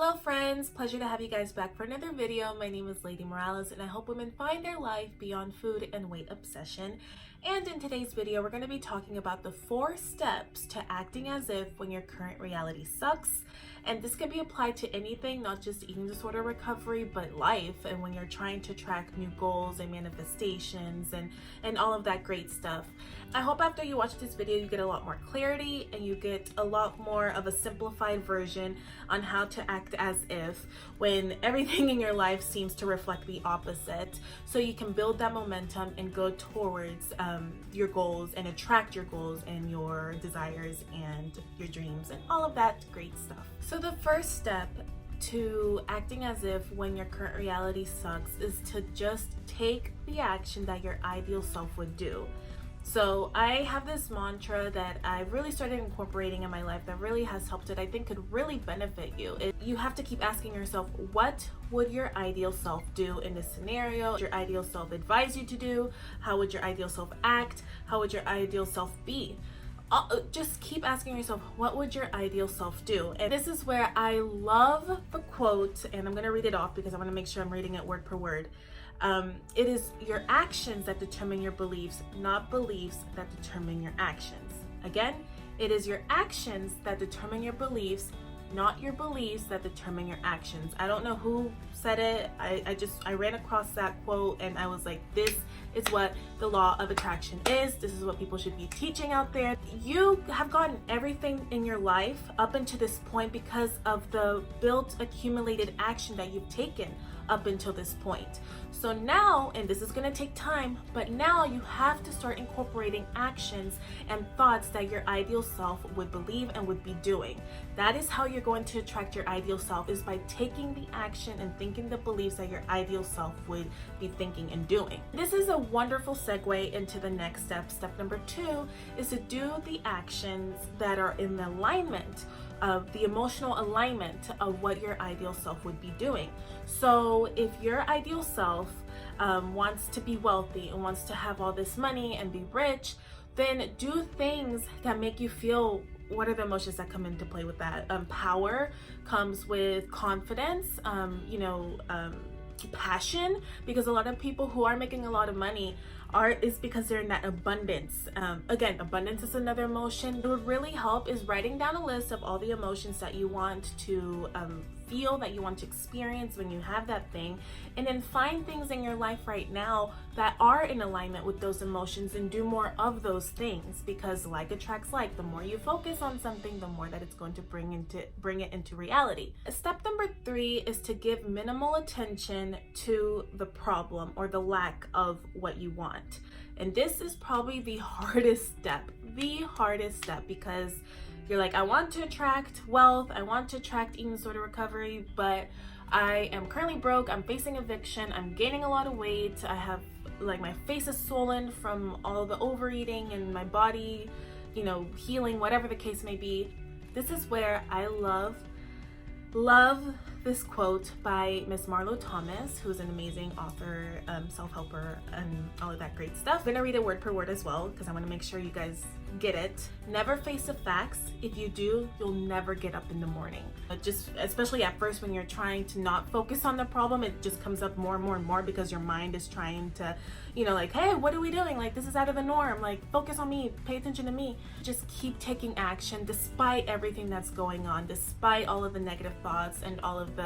Hello friends, pleasure to have you guys back for another video. My name is Leydi Morales and I help women find their life beyond food and weight obsession. And in today's video, we're going to be talking about the 4 steps to acting as if when your current reality sucks. And this can be applied to anything, not just eating disorder recovery, but life, and when you're trying to track new goals and manifestations and all of that great stuff. I hope after you watch this video, you get a lot more clarity and you get a lot more of a simplified version on how to act as if when everything in your life seems to reflect the opposite, so you can build that momentum and go towards your goals and attract your goals and your desires and your dreams and all of that great stuff. So the first step to acting as if when your current reality sucks is to just take the action that your ideal self would do. So I have this mantra that I really started incorporating in my life that really has helped it. I think could really benefit you. You have to keep asking yourself, what would your ideal self do in this scenario? What would your ideal self advise you to do? How would your ideal self act? How would your ideal self be? Just keep asking yourself, what would your ideal self do? And this is where I love the quote, and I'm going to read it off because I want to make sure I'm reading it word per word. It is your actions that determine your beliefs, not beliefs that determine your actions. Again, it is your actions that determine your beliefs, not your beliefs that determine your actions. I don't know who said it. I ran across that quote and I was like, this is what the law of attraction is. This is what people should be teaching out there. You have gotten everything in your life up until this point because of the built accumulated action that you've taken up until this point. So now, and this is going to take time, but now you have to start incorporating actions and thoughts that your ideal self would believe and would be doing. That is how you're going to attract your ideal self, is by taking the action and thinking the beliefs that your ideal self would be thinking and doing. This is a wonderful segue into the next step. Step number 2 is to do the actions that are in alignment of the emotional alignment of what your ideal self would be doing. So if your ideal self wants to be wealthy and wants to have all this money and be rich, then do things that make you feel. What are the emotions that come into play with that? Power comes with confidence, passion, because a lot of people who are making a lot of money is because they're in that abundance. Again, abundance is another emotion. It would really help is writing down a list of all the emotions that you want to feel, that you want to experience when you have that thing, and then find things in your life right now that are in alignment with those emotions and do more of those things, because like attracts like. The more you focus on something, the more that it's going to bring it into reality. Step number 3 is to give minimal attention to the problem or the lack of what you want. And this is probably the hardest step, because you're like, I want to attract wealth, I want to attract eating disorder recovery, but I am currently broke, I'm facing eviction, I'm gaining a lot of weight, I have, like, my face is swollen from all the overeating and my body, healing, whatever the case may be. This is where I love this quote by Miss Marlo Thomas, who's an amazing author, self-helper, and all of that great stuff. I'm gonna read it word per word as well because I want to make sure you guys get it. Never face the facts. If you do, you'll never get up in the morning. Just especially at first when you're trying to not focus on the problem, it just comes up more and more and more because your mind is trying to, like, hey, what are we doing? Like, this is out of the norm. Like, focus on me, pay attention to me. Just keep taking action despite everything that's going on, despite all of the negative thoughts and all of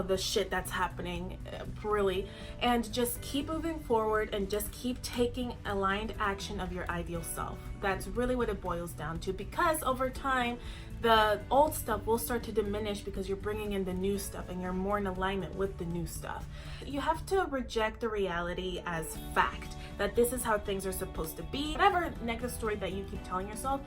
the shit that's happening, really. And just keep moving forward and just keep taking aligned action of your ideal self. That's really what it boils down to, because over time the old stuff will start to diminish because you're bringing in the new stuff and you're more in alignment with the new stuff. You have to reject the reality as fact, that this is how things are supposed to be. Whatever negative story that you keep telling yourself,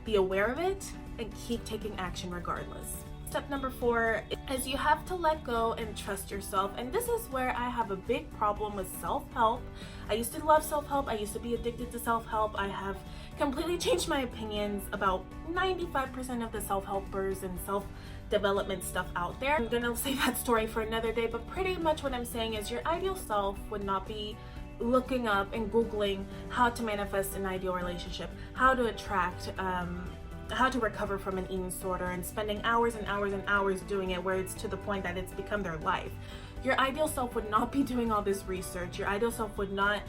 be aware of it and keep taking action regardless. Step number 4 is you have to let go and trust yourself. And this is where I have a big problem with self-help. I used to love self-help. I used to be addicted to self-help. I have completely changed my opinions about 95% of the self-helpers and self-development stuff out there. I'm gonna save that story for another day, but pretty much what I'm saying is your ideal self would not be looking up and Googling how to manifest an ideal relationship, how to attract how to recover from an eating disorder and spending hours and hours and hours doing it, where it's to the point that it's become their life. Your ideal self would not be doing all this research. Your ideal self would not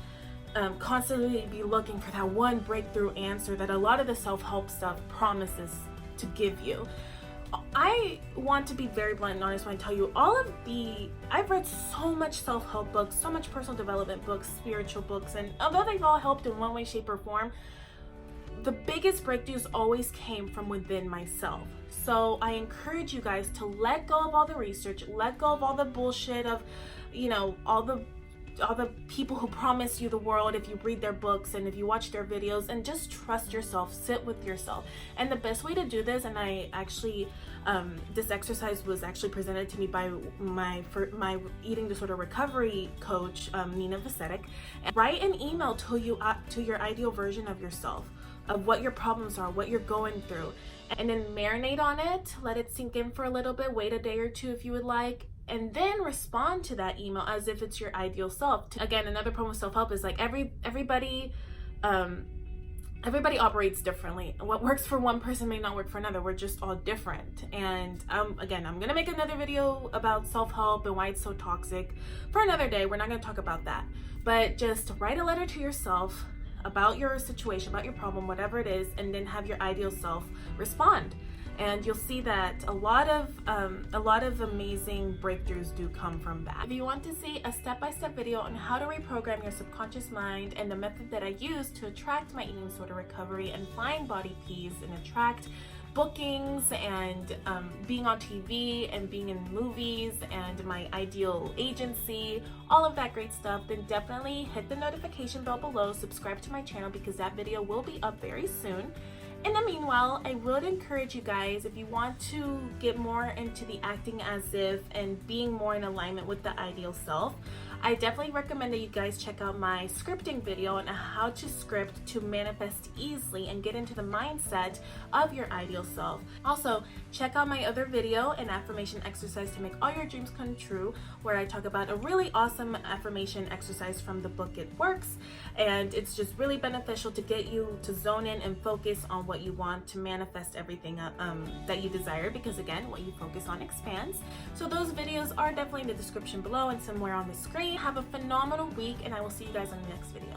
constantly be looking for that one breakthrough answer that a lot of the self-help stuff promises to give you. I want to be very blunt and honest when I tell you I've read so much self-help books, so much personal development books, spiritual books, and although they've all helped in one way, shape, or form, the biggest breakthroughs always came from within myself. So I encourage you guys to let go of all the research, let go of all the bullshit of, all the people who promise you the world if you read their books and if you watch their videos, and just trust yourself, sit with yourself. And the best way to do this, and I actually, this exercise was actually presented to me by my eating disorder recovery coach, Nina Vasetic. Write an email to your ideal version of yourself, of what your problems are, what you're going through, and then marinate on it, let it sink in for a little bit, wait a day or two if you would like, and then respond to that email as if it's your ideal self. Again, another problem with self-help is like everybody operates differently. What works for one person may not work for another. We're just all different. And again, I'm gonna make another video about self-help and why it's so toxic for another day. We're not gonna talk about that, but just write a letter to yourself about your situation, about your problem, whatever it is, and then have your ideal self respond. And you'll see that a lot of amazing breakthroughs do come from that. If you want to see a step-by-step video on how to reprogram your subconscious mind and the method that I use to attract my eating disorder recovery and find body peace and attract bookings and being on TV and being in movies and my ideal agency, all of that great stuff, then definitely hit the notification bell below, subscribe to my channel because that video will be up very soon. In the meanwhile, I would encourage you guys, if you want to get more into the acting as if and being more in alignment with the ideal self, I definitely recommend that you guys check out my scripting video on how to script to manifest easily and get into the mindset of your ideal self. Also, check out my other video, an affirmation exercise to make all your dreams come true, where I talk about a really awesome affirmation exercise from the book It Works, and it's just really beneficial to get you to zone in and focus on what you want to manifest everything that you desire, because again, what you focus on expands. So those videos are definitely in the description below and somewhere on the screen. Have a phenomenal week, and I will see you guys on the next video.